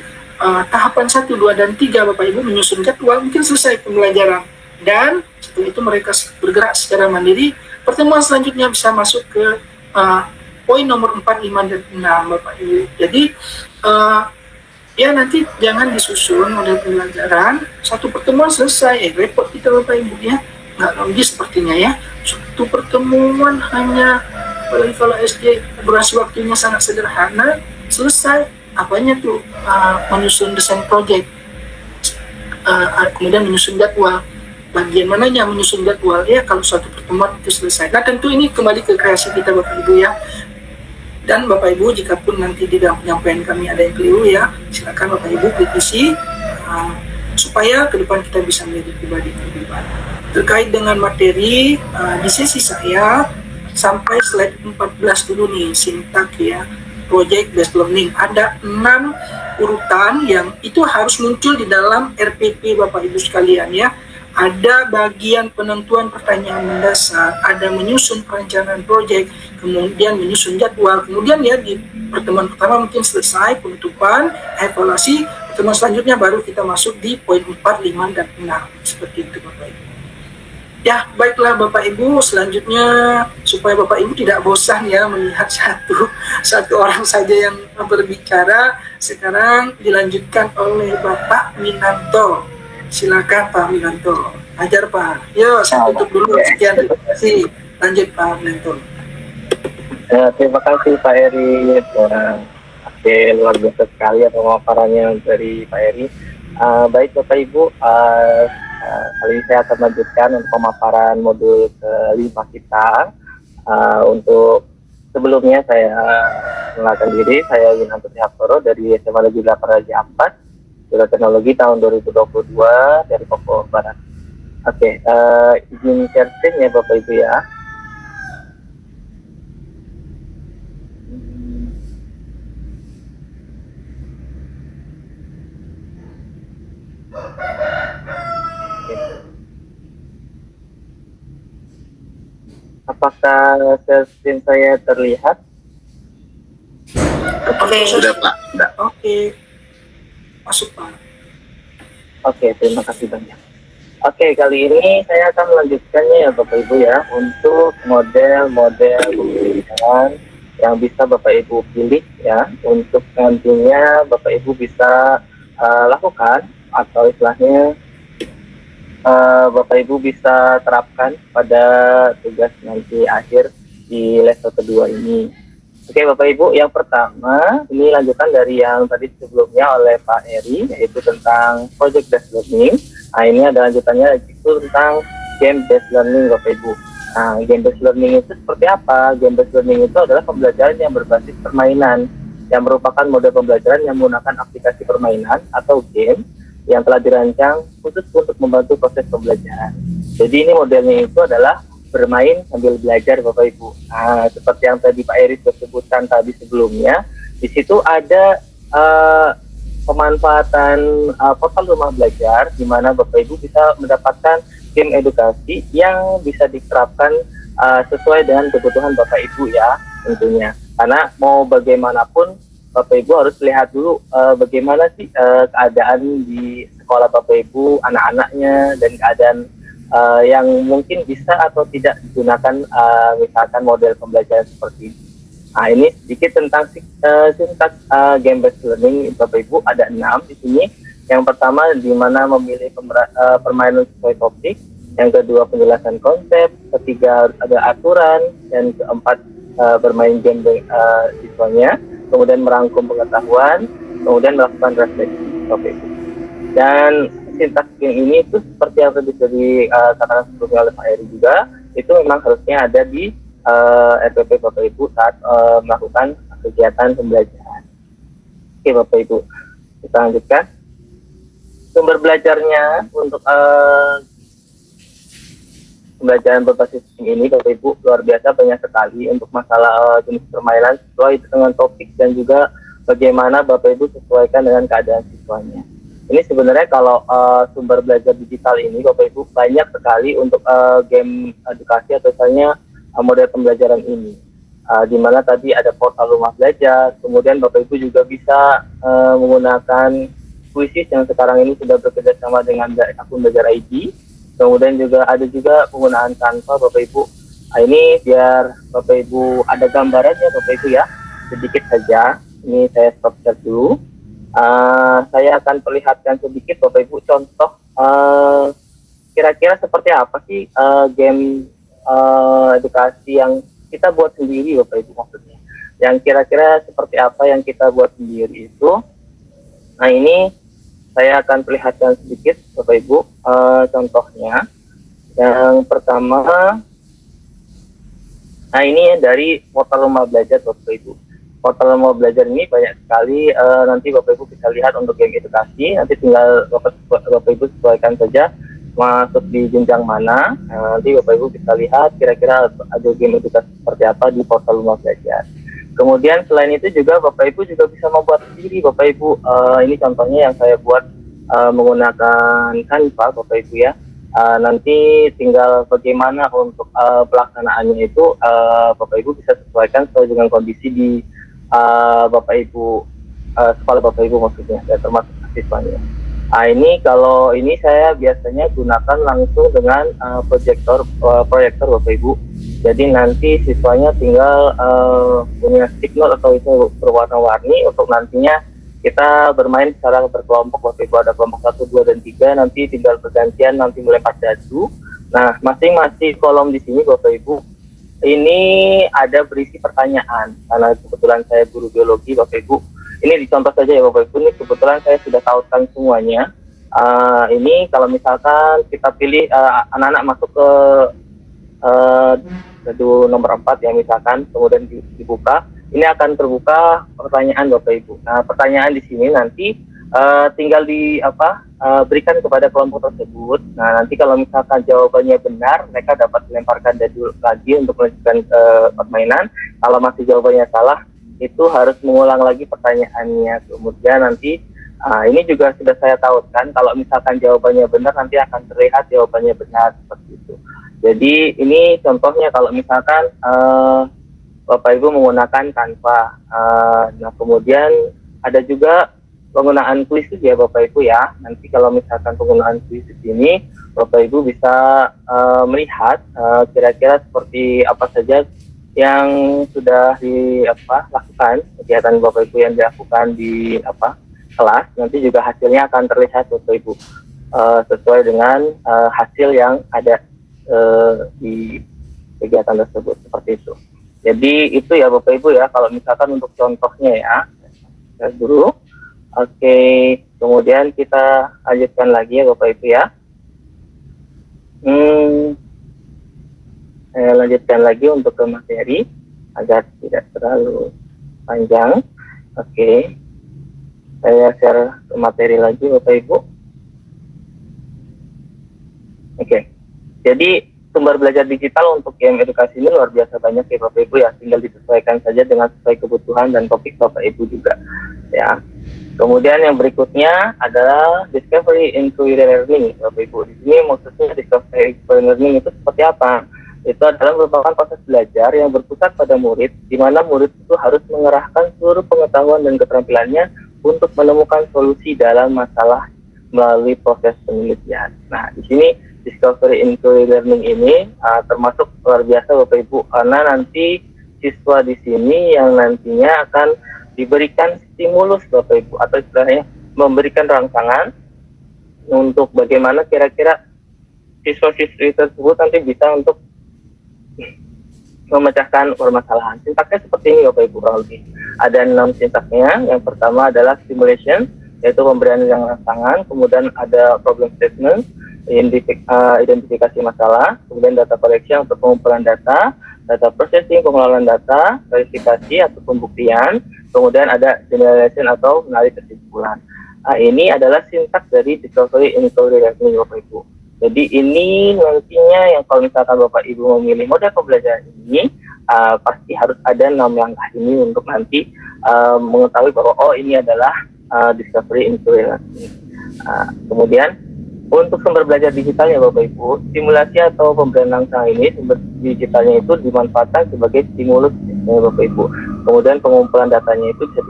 tahapan 1, 2, dan 3 Bapak Ibu menyusun jadwal, mungkin selesai pembelajaran. Dan setelah itu mereka bergerak secara mandiri. Pertemuan selanjutnya bisa masuk ke poin nomor 4, 5, dan 6 Bapak Ibu. Jadi ya nanti jangan disusun model pembelajaran satu pertemuan selesai, repot kita Bapak Ibu ya. Nggak logis sepertinya ya. Satu pertemuan hanya, apalagi kalau SD durasi waktunya sangat sederhana, selesai. Apanya tuh menyusun desain project, kemudian menyusun jadwal. Bagian mananya menyusun jadwal ya kalau suatu pertemuan itu selesai. Nah tentu ini kembali ke kreasi kita Bapak Ibu ya. Dan Bapak Ibu, jika pun nanti di dalam penyampaian kami ada yang keliru ya, silakan Bapak Ibu kritisi supaya ke depan kita bisa menjadi pribadi yang lebih baik. Terkait dengan materi, di sesi saya sampai slide 14 dulu nih, sintak ya, project based learning. Ada 6 urutan yang itu harus muncul di dalam RPP Bapak Ibu sekalian ya. Ada bagian penentuan pertanyaan mendasar, ada menyusun perencanaan proyek, kemudian menyusun jadwal, kemudian ya di pertemuan pertama mungkin selesai penutupan, evaluasi, pertemuan selanjutnya baru kita masuk di poin 4, 5, dan 6. Seperti itu Bapak Ibu. Ya, baiklah Bapak Ibu, selanjutnya supaya Bapak Ibu tidak bosan ya melihat satu orang saja yang berbicara, sekarang dilanjutkan oleh Bapak Minanto. Silakan Pak Minanto. Ajar Pak. Yo, saya tutup dulu. Sekian, terima kasih. Lanjut Pak Minanto. Terima kasih Pak Eri. Oke, luar biasa sekali pemaparannya dari Pak Eri. Baik Bapak Ibu, kali ini saya akan lanjutkan untuk pemaparan modul ke-5 kita. Untuk sebelumnya saya mengenalkan diri, saya Winanto Trihaktoro dari SMA Negeri 8 Raja Ampat, Jurusan Teknologi tahun 2022 dari Papua Barat. Oke, izin share screen ya Bapak Ibu ya. Apakah share screen saya terlihat? Oke, Sudah Pak. Sudah. Oke. Masuk Pak. Oke, terima kasih banyak. Oke, kali ini saya akan melanjutkannya ya Bapak Ibu ya, untuk model-model pembelajaran yang bisa Bapak Ibu pilih ya, untuk nantinya Bapak Ibu bisa lakukan atau istilahnya Bapak Ibu bisa terapkan pada tugas nanti akhir di level kedua ini. Oke Bapak Ibu, yang pertama ini lanjutan dari yang tadi sebelumnya oleh Pak Eri, yaitu tentang project based learning. Nah ini ada lanjutannya yaitu tentang game based learning Bapak Ibu. Nah game based learning itu seperti apa? Game based learning itu adalah pembelajaran yang berbasis permainan, yang merupakan model pembelajaran yang menggunakan aplikasi permainan atau game yang telah dirancang khusus untuk membantu proses pembelajaran. Jadi ini modelnya itu adalah bermain sambil belajar Bapak Ibu. Nah, seperti yang tadi Pak Eri sebutkan tadi sebelumnya, di situ ada pemanfaatan portal rumah belajar, di mana Bapak Ibu bisa mendapatkan game edukasi yang bisa diterapkan sesuai dengan kebutuhan Bapak Ibu ya tentunya. Karena mau bagaimanapun Bapak Ibu harus lihat dulu bagaimana sih keadaan di sekolah Bapak Ibu, anak-anaknya, dan keadaan yang mungkin bisa atau tidak digunakan misalkan model pembelajaran seperti ini. Nah ini sedikit tentang sintaks game based learning Bapak Ibu, ada 6 di sini. Yang pertama di mana memilih permainan sesuai topik, yang kedua penjelasan konsep, ketiga ada aturan, dan keempat bermain game siswanya, kemudian merangkum pengetahuan, kemudian melakukan refleksi Bapak Ibu. Dan sintaks game ini itu seperti yang tadi dikatakan sebelumnya oleh Pak Eri juga, itu memang harusnya ada di RPP Bapak Ibu saat melakukan kegiatan pembelajaran. Oke Bapak Ibu, kita lanjutkan. Sumber belajarnya untuk pembelajaran berbasis ini Bapak Ibu luar biasa banyak sekali untuk masalah jenis permainan sesuai dengan topik dan juga bagaimana Bapak Ibu sesuaikan dengan keadaan siswanya. Ini sebenarnya kalau sumber belajar digital ini Bapak Ibu banyak sekali untuk game edukasi atau misalnya model pembelajaran ini. Di mana tadi ada portal rumah belajar, kemudian Bapak Ibu juga bisa menggunakan Quizzes yang sekarang ini sudah bekerja sama dengan akun Belajar ID. Kemudian juga ada juga penggunaan Canva Bapak Ibu. Nah, ini biar Bapak Ibu ada gambarannya Bapak Ibu ya, sedikit saja. Ini saya stop share dulu. Saya akan perlihatkan sedikit Bapak Ibu contoh kira-kira seperti apa sih game edukasi yang kita buat sendiri Bapak Ibu maksudnya. Yang kira-kira seperti apa yang kita buat sendiri itu. Nah ini saya akan perlihatkan sedikit Bapak Ibu contohnya. Yang pertama, nah ini dari portal rumah belajar Bapak Ibu. portal mau belajar ini banyak sekali, nanti Bapak Ibu bisa lihat untuk game edukasi, nanti tinggal Bapak Ibu sesuaikan saja masuk di jenjang mana. Nanti Bapak Ibu bisa lihat kira-kira ada game edukasi seperti apa di portal rumah belajar. Kemudian selain itu juga Bapak Ibu juga bisa membuat sendiri Bapak Ibu. Ini contohnya yang saya buat menggunakan Canva Bapak Ibu ya. Nanti tinggal bagaimana untuk pelaksanaannya itu Bapak Ibu bisa sesuaikan sesuai dengan kondisi di Bapak Ibu, sekolah Bapak Ibu maksudnya, ya, termasuk siswanya. Ini kalau ini saya biasanya gunakan langsung dengan proyektor Bapak Ibu. Jadi nanti siswanya tinggal punya signal atau itu berwarna-warni untuk nantinya kita bermain secara berkelompok. Bapak Ibu ada kelompok 1, 2, dan 3, nanti tinggal bergantian nanti melempar dadu. Nah, masing-masing kolom di sini Bapak Ibu ini ada berisi pertanyaan, karena kebetulan saya guru biologi Bapak Ibu. Ini dicontoh saja ya Bapak Ibu, ini kebetulan saya sudah tautkan semuanya. Ini kalau misalkan kita pilih anak-anak masuk ke nomor 4 ya misalkan, kemudian dibuka, ini akan terbuka pertanyaan Bapak Ibu. Nah, pertanyaan di sini nanti tinggal berikan kepada kelompok tersebut. Nah, nanti kalau misalkan jawabannya benar, mereka dapat melemparkan dadu lagi untuk melanjutkan permainan. Kalau masih jawabannya salah, itu harus mengulang lagi pertanyaannya. Kemudian nanti ini juga sudah saya tautkan, kalau misalkan jawabannya benar, nanti akan terlihat jawabannya benar seperti itu. Jadi ini contohnya kalau misalkan Bapak Ibu menggunakan Canva. Nah, kemudian ada juga penggunaan kuis ya Bapak Ibu ya. Nanti kalau misalkan penggunaan kuis ini Bapak Ibu bisa melihat kira-kira seperti apa saja yang sudah dilakukan, kegiatan Bapak Ibu yang dilakukan di kelas. Nanti juga hasilnya akan terlihat Bapak Ibu sesuai dengan hasil yang ada di kegiatan tersebut seperti itu. Jadi itu ya Bapak Ibu ya, kalau misalkan untuk contohnya ya dulu. Oke, kemudian kita lanjutkan lagi ya Bapak Ibu ya. Saya lanjutkan lagi untuk ke materi agar tidak terlalu panjang. Oke, saya share ke materi lagi Bapak Ibu. Oke, jadi sumber belajar digital untuk game edukasi ini luar biasa banyak ya Bapak Ibu ya. Tinggal disesuaikan saja dengan sesuai kebutuhan dan topik Bapak Ibu juga ya. Kemudian yang berikutnya adalah discovery inquiry learning, Bapak Ibu. Di sini maksudnya discovery inquiry learning itu seperti apa? Itu adalah merupakan proses belajar yang berpusat pada murid, di mana murid itu harus mengerahkan seluruh pengetahuan dan keterampilannya untuk menemukan solusi dalam masalah melalui proses penelitian. Nah, di sini discovery inquiry learning ini termasuk luar biasa Bapak Ibu, karena nanti siswa di sini yang nantinya akan diberikan stimulus Bapak Ibu, atau istilahnya memberikan rangsangan untuk bagaimana kira-kira siswa-siswi tersebut nanti bisa untuk memecahkan permasalahan. Sintaksnya seperti ini Bapak Ibu kurang lebih. Ada 6 sintaksnya. Yang pertama adalah stimulation, yaitu pemberian yang rangsangan, kemudian ada problem statement, identifikasi masalah, kemudian data collection untuk pengumpulan data processing, pengelolaan data, verifikasi atau pembuktian, kemudian ada generalization atau menarik kesimpulan. Ini adalah sintaks dari discovery inquiry learning Bapak Ibu. Jadi ini nantinya yang kalau misalkan Bapak Ibu memilih model pembelajaran ini, pasti harus ada 6 langkah ini untuk nanti mengetahui bahwa ini adalah discovery inquiry learning. Kemudian untuk sumber belajar digitalnya Bapak Ibu, simulasi atau pemberian rangsangan ini, sumber digitalnya itu dimanfaatkan sebagai stimulus ya Bapak Ibu. Kemudian pengumpulan datanya itu bisa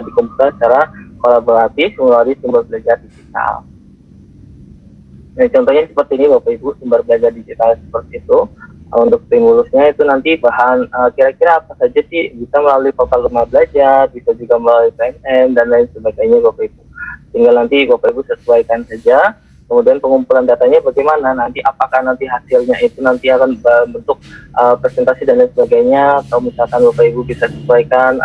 dikumpulkan secara kolaboratif melalui sumber belajar digital. Nah, contohnya seperti ini Bapak Ibu, sumber belajar digital seperti itu. Untuk stimulusnya itu nanti bahan kira-kira apa saja sih, bisa melalui portal rumah belajar, bisa juga melalui PMM dan lain sebagainya Bapak Ibu. Tinggal nanti Bapak Ibu sesuaikan saja. Kemudian pengumpulan datanya bagaimana, nanti apakah nanti hasilnya itu nanti akan bentuk presentasi dan lain sebagainya, atau misalkan Bapak Ibu bisa sesuaikan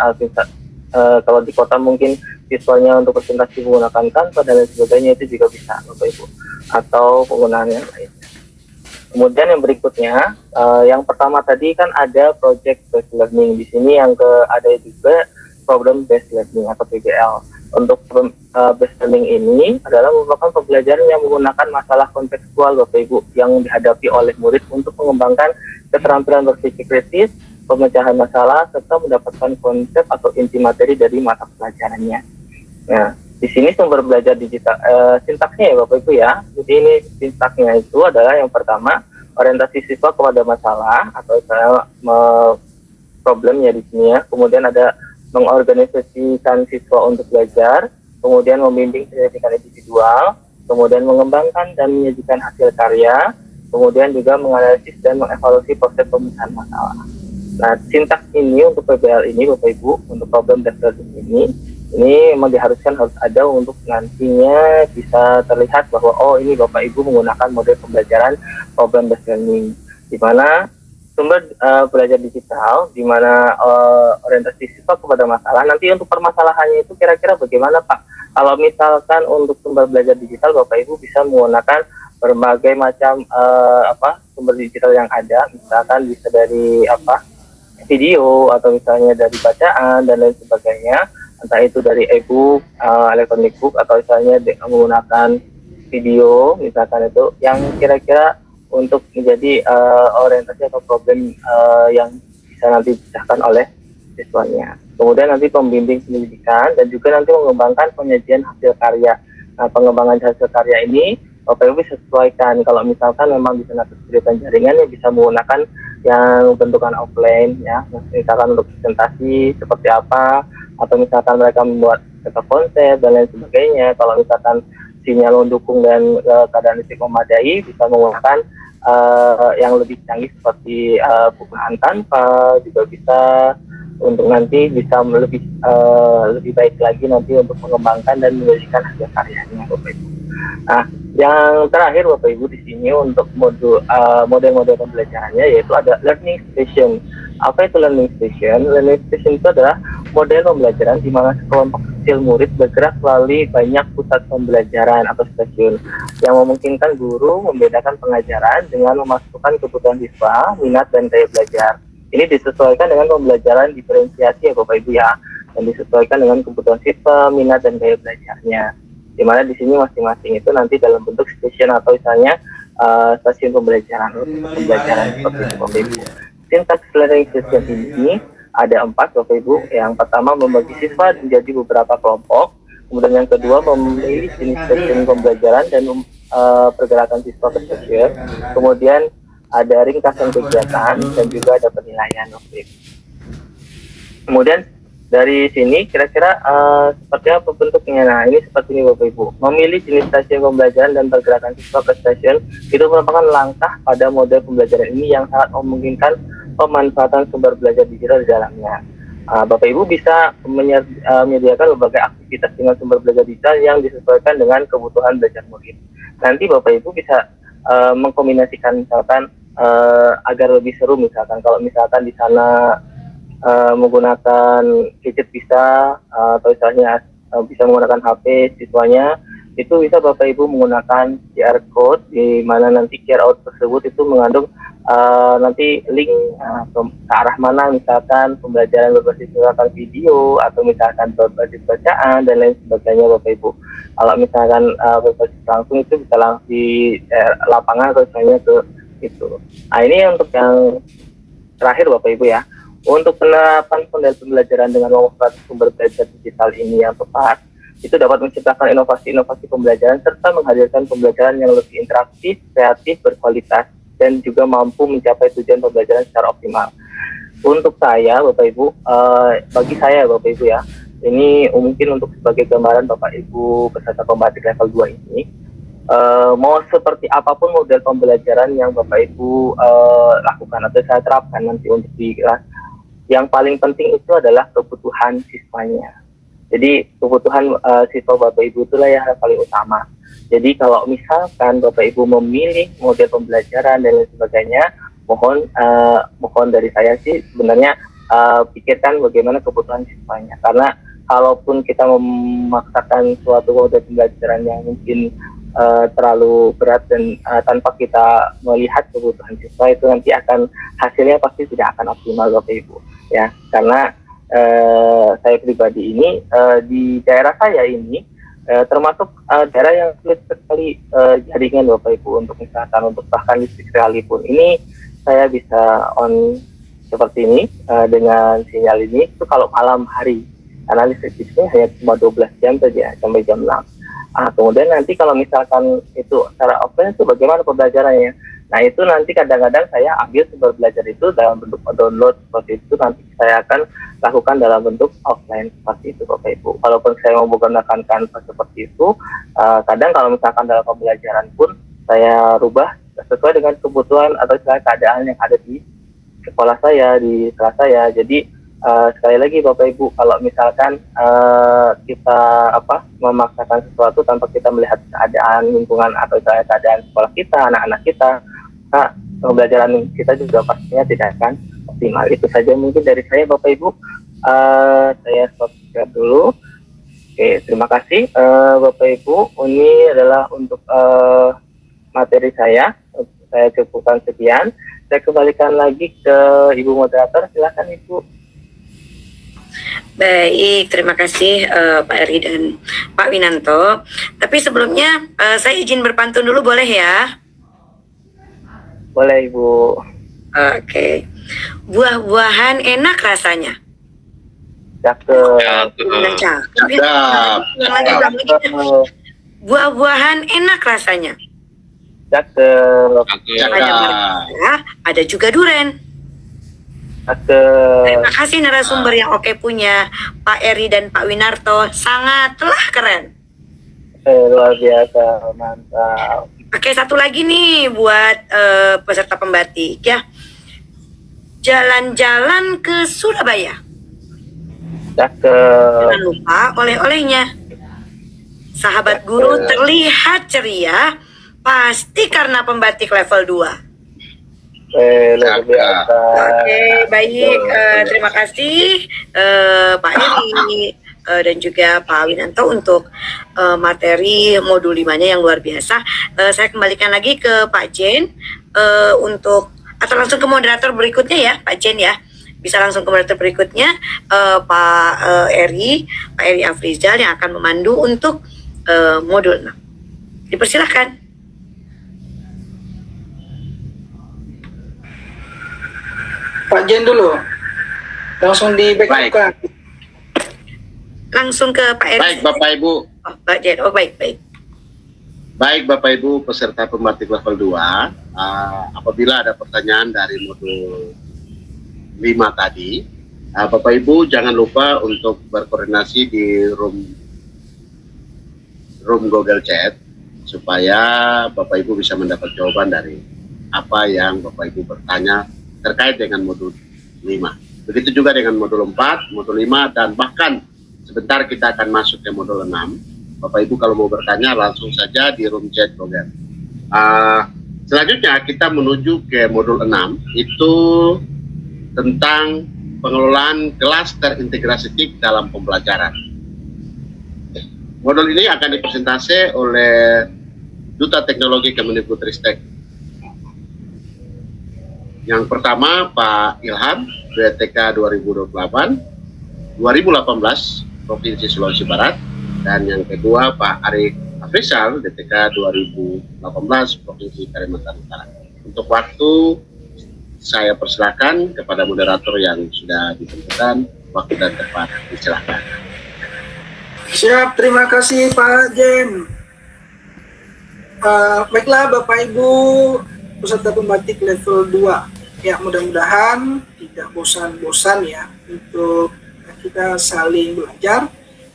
kalau di kota mungkin siswanya untuk presentasi menggunakan Canva dan lain sebagainya, itu juga bisa Bapak Ibu, atau penggunaan yang lain. Kemudian yang berikutnya, yang pertama tadi kan ada project based learning. Di sini yang ada juga problem based learning atau PBL. Untuk based learning ini adalah merupakan pembelajaran yang menggunakan masalah kontekstual Bapak Ibu yang dihadapi oleh murid untuk mengembangkan keterampilan berpikir kritis, pemecahan masalah, serta mendapatkan konsep atau inti materi dari mata pelajarannya. Nah, di sini sumber belajar digital, sintaksnya ya Bapak Ibu ya. Jadi ini sintaksnya itu adalah yang pertama orientasi siswa kepada masalah atau problemnya di sini ya. Kemudian ada mengorganisasikan siswa untuk belajar, kemudian membimbing pendidikan individual, kemudian mengembangkan dan menyajikan hasil karya, kemudian juga menganalisis dan mengevaluasi proses pemecahan masalah. Nah, sintaks ini untuk PBL ini Bapak Ibu, untuk problem based learning ini memang diharuskan harus ada untuk nantinya bisa terlihat bahwa oh ini Bapak Ibu menggunakan model pembelajaran problem based learning, di mana sumber belajar digital, di mana orientasi siswa kepada masalah. Nanti untuk permasalahannya itu kira-kira bagaimana Pak? Kalau misalkan untuk sumber belajar digital Bapak Ibu bisa menggunakan berbagai macam sumber digital yang ada, misalkan bisa dari video atau misalnya dari bacaan dan lain sebagainya, entah itu dari e-book, electronic book atau misalnya menggunakan video, misalkan itu yang kira-kira untuk menjadi orientasi atau problem yang bisa nanti dipecahkan oleh siswanya. Kemudian nanti pembimbing pendidikan dan juga nanti mengembangkan penyajian hasil karya. Nah, pengembangan hasil karya ini Bapak Ibu bisa sesuaikan. Kalau misalkan memang di sana kesulitan jaringan ya bisa menggunakan yang bentukan offline ya, misalkan untuk presentasi seperti apa, atau misalkan mereka membuat konsep dan lain sebagainya. Kalau misalkan sinyal mendukung dan keadaan listrik memadai, bisa menggunakan yang lebih canggih seperti bukaan tanpa, juga bisa untuk nanti bisa lebih baik lagi nanti untuk mengembangkan dan menjadikan hasil karyanya Bapak Ibu. Nah, yang terakhir Bapak Ibu di sini untuk model-model pembelajarannya yaitu ada learning station. Apa itu learning station? Learning station itu adalah model pembelajaran di mana sekelompok kecil murid bergerak melalui banyak pusat pembelajaran atau stasiun yang memungkinkan guru membedakan pengajaran dengan memasukkan kebutuhan siswa, minat dan gaya belajar. Ini disesuaikan dengan pembelajaran diferensiasi ya Bapak Ibu ya, dan disesuaikan dengan kebutuhan siswa, minat dan gaya belajarnya. Di mana di sini masing-masing itu nanti dalam bentuk station atau misalnya stasiun pembelajaran seperti itu Bapak Ibu. Sintaks learning system ini ada 4 Bapak Ibu. Yang pertama membagi siswa menjadi beberapa kelompok, kemudian yang kedua memilih jenis stasiun pembelajaran dan pergerakan siswa ke stasiun, kemudian ada ringkasan kegiatan dan juga ada penilaian Bapak Ibu. Kemudian dari sini kira-kira seperti apa bentuknya? Nah, ini seperti ini Bapak Ibu. Memilih jenis stasiun pembelajaran dan pergerakan siswa ke stasiun itu merupakan langkah pada model pembelajaran ini yang sangat memungkinkan pemanfaatan sumber belajar digital di dalamnya. Bapak Ibu bisa menyediakan berbagai aktivitas dengan sumber belajar digital yang disesuaikan dengan kebutuhan belajar murid. Nanti Bapak Ibu bisa mengkombinasikan misalkan agar lebih seru, misalkan kalau misalkan di sana menggunakan gadget bisa atau misalnya bisa menggunakan HP siswanya, itu bisa Bapak Ibu menggunakan QR code di mana nanti QR code tersebut itu mengandung nanti link ke arah mana misalkan pembelajaran berbasis misalkan video atau misalkan berbasis bacaan dan lain sebagainya Bapak Ibu. Kalau misalkan berbasis langsung itu bisa langsung di lapangan atau misalnya ke itu. Nah, ini untuk yang terakhir Bapak Ibu ya. Untuk penerapan model pembelajaran dengan memanfaatkan sumber belajar digital ini yang tepat, itu dapat menciptakan inovasi-inovasi pembelajaran serta menghadirkan pembelajaran yang lebih interaktif, kreatif, berkualitas, dan juga mampu mencapai tujuan pembelajaran secara optimal. Untuk saya, Bapak Ibu, bagi saya Bapak Ibu ya, ini mungkin untuk sebagai gambaran Bapak Ibu peserta pembatik level 2 ini, mau seperti apapun model pembelajaran yang Bapak Ibu lakukan atau saya terapkan nanti untuk di kelas, yang paling penting itu adalah kebutuhan siswanya. Jadi kebutuhan siswa Bapak Ibu itulah yang paling utama. Jadi kalau misalkan Bapak Ibu memilih model pembelajaran dan lain sebagainya, mohon dari saya sih sebenarnya pikirkan bagaimana kebutuhan siswanya. Karena kalaupun kita memaksakan suatu model pembelajaran yang mungkin terlalu berat dan tanpa kita melihat kebutuhan siswa itu nanti akan hasilnya pasti tidak akan optimal Bapak Ibu ya, karena saya pribadi ini di daerah saya ini termasuk daerah yang sulit sekali jaringan Bapak Ibu, untuk misalkan untuk bahkan listrik sekalipun ini saya bisa on seperti ini dengan sinyal ini itu kalau malam hari, karena listrik di sini hanya cuma 12 jam saja sampai jam 6. Kemudian nanti kalau misalkan itu secara offline itu bagaimana pembelajarannya? Nah itu nanti kadang-kadang saya ambil sumber belajar itu dalam bentuk download seperti itu, nanti saya akan lakukan dalam bentuk offline seperti itu Bapak Ibu. Kalaupun saya mau menggunakan Canva seperti itu, kadang kalau misalkan dalam pembelajaran pun saya rubah sesuai dengan kebutuhan atau keadaan yang ada di sekolah saya, di kelas saya. Jadi sekali lagi Bapak Ibu, kalau misalkan kita memaksakan sesuatu tanpa kita melihat keadaan lingkungan atau keadaan sekolah kita, anak-anak kita, pembelajaran kita juga pastinya tidak akan optimal. Itu saja mungkin dari saya Bapak Ibu. Saya stop dulu. Oke, terima kasih Bapak Ibu. Ini adalah untuk materi saya cukupkan sekian. Saya kembalikan lagi ke Ibu Moderator. Silakan Ibu. Baik, terima kasih Pak Eri dan Pak Winanto. Tapi sebelumnya saya izin berpantun dulu, boleh ya? Boleh Ibu. Oke. Buah-buahan enak rasanya. Cakep. Cakep. Buah-buahan enak rasanya. Cakep. Ada juga duren. Terima kasih narasumber yang oke punya Pak Eri dan Pak Winarto, sangatlah keren. Luar biasa, mantap. Oke, satu lagi nih buat peserta pembatik ya. Jalan-jalan ke Surabaya. Cakep. Jangan lupa oleh-olehnya. Sahabat guru terlihat ceria, pasti karena pembatik level 2. Luar biasa. Oke, baik. Terima kasih Pak Eri dan juga Pak Winanto untuk materi modul 5-nya yang luar biasa. Saya kembalikan lagi ke Pak Jen untuk atau langsung ke moderator berikutnya ya, Pak Jen ya. Bisa langsung ke moderator berikutnya Pak Eri Afrizal yang akan memandu untuk modul 6. Dipersilahkan. Pak Jen dulu, langsung di backup kan. Langsung ke Pak Eri. Baik Bapak Ibu. Oh, Pak Jen. Oh, baik. Baik Bapak Ibu peserta pembatik level 2, apabila ada pertanyaan dari modul 5 tadi, Bapak Ibu jangan lupa untuk berkoordinasi di room Google Chat supaya Bapak Ibu bisa mendapat jawaban dari apa yang Bapak Ibu bertanya terkait dengan modul 5. Begitu juga dengan modul 4, modul 5, dan bahkan sebentar kita akan masuk ke modul 6. Bapak Ibu kalau mau bertanya langsung saja di room chat Google. Selanjutnya kita menuju ke modul 6, itu tentang pengelolaan kelas terintegrasi TIK dalam pembelajaran. Modul ini akan dipresentasi oleh Duta Teknologi Kemendikbudristek. Yang pertama Pak Ilham, BTK 2018 Provinsi Sulawesi Barat, dan yang kedua Pak Ari Afrizal, DTK 2018 Provinsi Kalimantan Utara. Untuk waktu saya persilakan kepada moderator yang sudah ditentukan waktu dan tempat. Silakan. Siap, terima kasih Pak Jen. Baiklah Bapak Ibu peserta pembatik level 2. Ya, mudah-mudahan tidak bosan-bosan ya untuk kita saling belajar,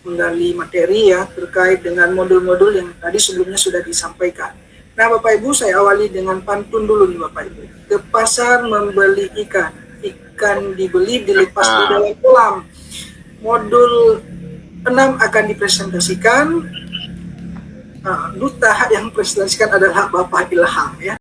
menggali materi ya terkait dengan modul-modul yang tadi sebelumnya sudah disampaikan. Nah Bapak Ibu, saya awali dengan pantun dulu nih Bapak Ibu. Ke pasar membeli ikan, ikan dibeli dilepas di dalam kolam. Modul 6 akan dipresentasikan. Duta yang presentasikan adalah Bapak Ilham ya.